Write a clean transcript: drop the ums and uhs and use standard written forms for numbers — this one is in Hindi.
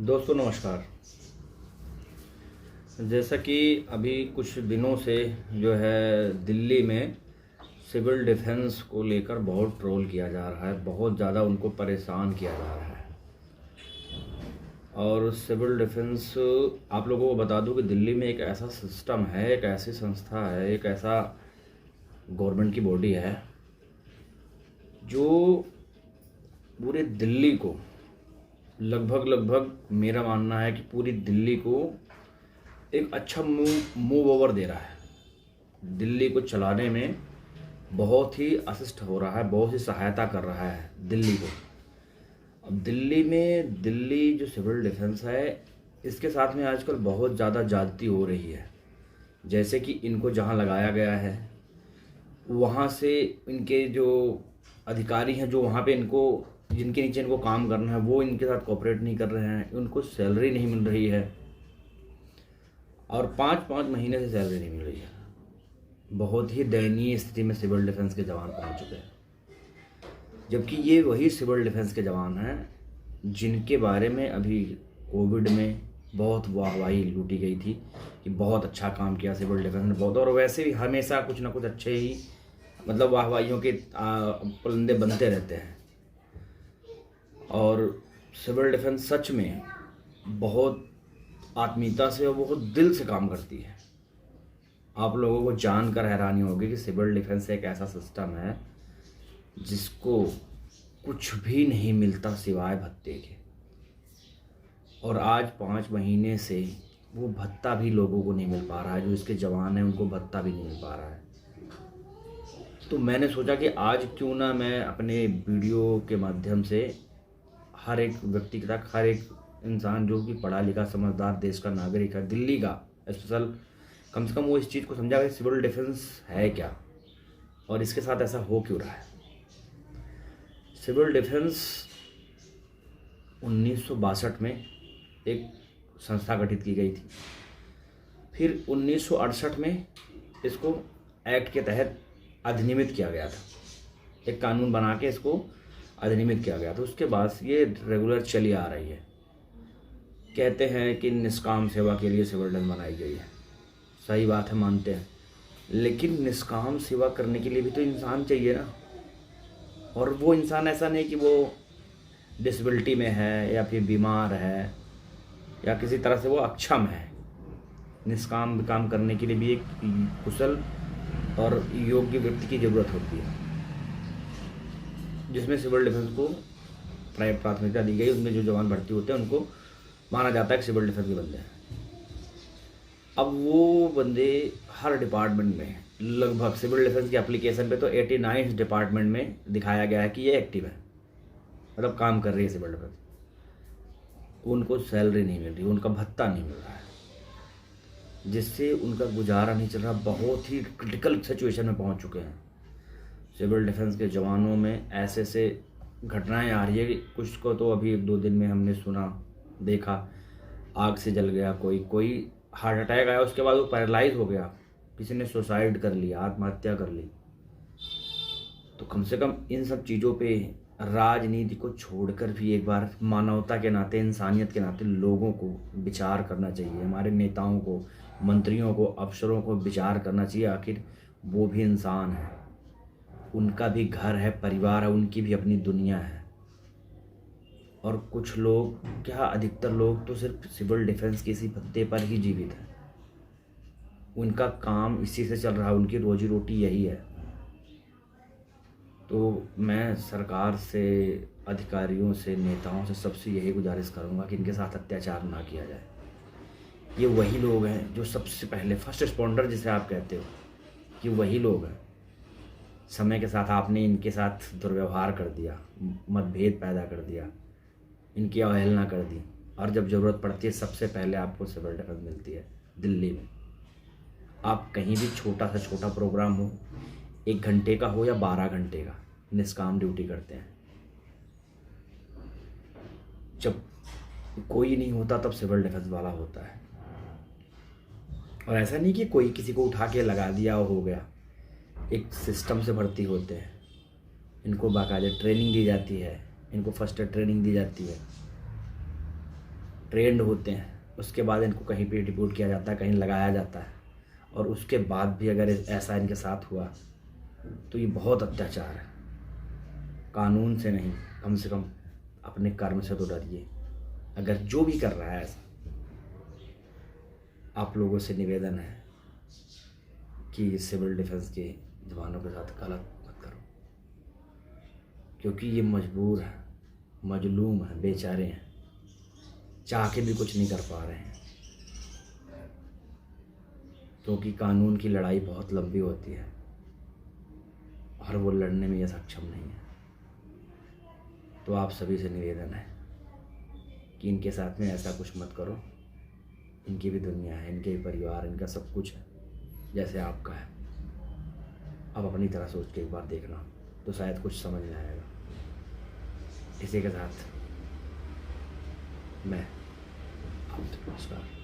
दोस्तों नमस्कार। जैसा कि अभी कुछ दिनों से जो है दिल्ली में सिविल डिफेंस को लेकर बहुत ट्रोल किया जा रहा है, बहुत ज़्यादा उनको परेशान किया जा रहा है। और सिविल डिफेंस, आप लोगों को बता दूं कि दिल्ली में एक ऐसा सिस्टम है, एक ऐसी संस्था है, एक ऐसा गवर्नमेंट की बॉडी है जो पूरे दिल्ली को लगभग मेरा मानना है कि पूरी दिल्ली को एक अच्छा मूव ओवर दे रहा है। दिल्ली को चलाने में बहुत ही असिस्ट हो रहा है, बहुत ही सहायता कर रहा है दिल्ली को। अब दिल्ली जो सिविल डिफेंस है, इसके साथ में आजकल बहुत ज़्यादा ज्यादती हो रही है। जैसे कि इनको जहाँ लगाया गया है वहाँ से इनके जो अधिकारी हैं, जो वहाँ पे इनको जिनके नीचे इनको काम करना है, वो इनके साथ कोऑपरेट नहीं कर रहे हैं, उनको सैलरी नहीं मिल रही है और 5-5 महीने से सैलरी नहीं मिल रही है। बहुत ही दयनीय स्थिति में सिविल डिफेंस के जवान पहुंच चुके हैं। जबकि ये वही सिविल डिफेंस के जवान हैं जिनके बारे में अभी कोविड में बहुत वाहवाही लूटी गई थी कि बहुत अच्छा काम किया सिविल डिफेंस ने, बहुत। और वैसे भी हमेशा कुछ ना कुछ अच्छे ही वाहवाहियों के पुलंदे बनते रहते हैं। और सिविल डिफेंस सच में बहुत आत्मीयता से और बहुत दिल से काम करती है। आप लोगों को जानकर हैरानी होगी कि सिविल डिफेंस एक ऐसा सिस्टम है जिसको कुछ भी नहीं मिलता सिवाय भत्ते के, और आज 5 महीने से वो भत्ता भी लोगों को नहीं मिल पा रहा है। जो इसके जवान हैं उनको भत्ता भी नहीं मिल पा रहा है। तो मैंने सोचा कि आज क्यों ना मैं अपने वीडियो के माध्यम से हर एक व्यक्ति तक, हर एक इंसान जो कि पढ़ा लिखा समझदार देश का नागरिक है, दिल्ली का स्पेशल, कम से कम वो इस चीज़ को समझा कि सिविल डिफेंस है क्या और इसके साथ ऐसा हो क्यों रहा है। सिविल डिफेंस 1962 में एक संस्था गठित की गई थी। फिर 1968 में इसको एक्ट के तहत अधिनियमित किया गया था, एक कानून बना के इसको अधिनियमित किया गया था। उसके बाद ये रेगुलर चली आ रही है। कहते हैं कि निष्काम सेवा के लिए सिविल डिफेंस बनाई गई है, सही बात है, मानते हैं। लेकिन निष्काम सेवा करने के लिए भी तो इंसान चाहिए ना। और वो इंसान ऐसा नहीं कि वो डिसेबिलिटी में है या फिर बीमार है या किसी तरह से वो अक्षम है। निष्काम काम करने के लिए भी एक कुशल और योग्य व्यक्ति की ज़रूरत होती है, जिसमें सिविल डिफेंस को प्राथमिकता दी गई। उनमें जो जवान भर्ती होते हैं उनको माना जाता है कि सिविल डिफेंस के बंदे हैं। अब वो बंदे हर डिपार्टमेंट में, लगभग सिविल डिफेंस की एप्लीकेशन पे तो 89 डिपार्टमेंट में दिखाया गया है कि ये एक्टिव है, मतलब काम कर रही है सिविल डिफेंस। उनको सैलरी नहीं मिल रही, उनका भत्ता नहीं मिल रहा है, जिससे उनका गुजारा नहीं चल रहा। बहुत ही क्रिटिकल सिचुएशन में पहुंच चुके हैं सिविल डिफेंस के जवानों में। ऐसे ऐसे घटनाएं आ रही है कि कुछ को तो अभी 1-2 दिन में हमने सुना, देखा, आग से जल गया, कोई हार्ट अटैक आया, उसके बाद वो पैरालाइज हो गया, किसी ने सुसाइड कर लिया, आत्महत्या कर ली। तो कम से कम इन सब चीज़ों पे राजनीति को छोड़कर भी एक बार मानवता के नाते, इंसानियत के नाते लोगों को विचार करना चाहिए। हमारे नेताओं को, मंत्रियों को, अफसरों को विचार करना चाहिए। आखिर वो भी इंसान है, उनका भी घर है, परिवार है, उनकी भी अपनी दुनिया है। और कुछ लोग क्या, अधिकतर लोग तो सिर्फ सिविल डिफेंस के इसी भत्ते पर ही जीवित हैं। उनका काम इसी से चल रहा है, उनकी रोजी रोटी यही है। तो मैं सरकार से, अधिकारियों से, नेताओं से, सबसे यही गुजारिश करूंगा कि इनके साथ अत्याचार ना किया जाए। ये वही लोग हैं जो सबसे पहले फर्स्ट रिस्पॉन्डर जिसे आप कहते हो, ये वही लोग हैं। समय के साथ आपने इनके साथ दुर्व्यवहार कर दिया, मतभेद पैदा कर दिया, इनकी अवहेलना कर दी, और जब ज़रूरत पड़ती है सबसे पहले आपको सिविल डिफेंस मिलती है दिल्ली में। आप कहीं भी छोटा से छोटा प्रोग्राम हो, 1 घंटे का हो या 12 घंटे का, निष्काम ड्यूटी करते हैं। जब कोई नहीं होता तब सिविल डिफेंस वाला होता है। और ऐसा नहीं कि कोई किसी को उठा के लगा दिया और हो गया। एक सिस्टम से भर्ती होते हैं, इनको बाकायदा ट्रेनिंग दी जाती है, इनको फर्स्ट एड ट्रेनिंग दी जाती है। ट्रेंड होते हैं, उसके बाद इनको कहीं पे डिपोर्ट किया जाता है, कहीं लगाया जाता है, और उसके बाद भी अगर ऐसा इनके साथ हुआ तो ये बहुत अत्याचार है। कानून से नहीं, कम से कम अपने कर्म से तो डरिए। अगर जो भी कर रहा है ऐसा, आप लोगों से निवेदन है कि सिविल डिफेंस के जवानों के साथ गलत मत करो, क्योंकि ये मजबूर है, मजलूम है, बेचारे हैं, चाह के भी कुछ नहीं कर पा रहे हैं, क्योंकि कानून की लड़ाई बहुत लंबी होती है और वो लड़ने में ये सक्षम नहीं है। तो आप सभी से निवेदन है कि इनके साथ में ऐसा कुछ मत करो। इनकी भी दुनिया है, इनके भी परिवार, इनका सब कुछ है जैसे आपका है। अब अपनी तरह सोच के एक बार देखना तो शायद कुछ समझ में आएगा। इसी के साथ मैं आपसे नमस्कार।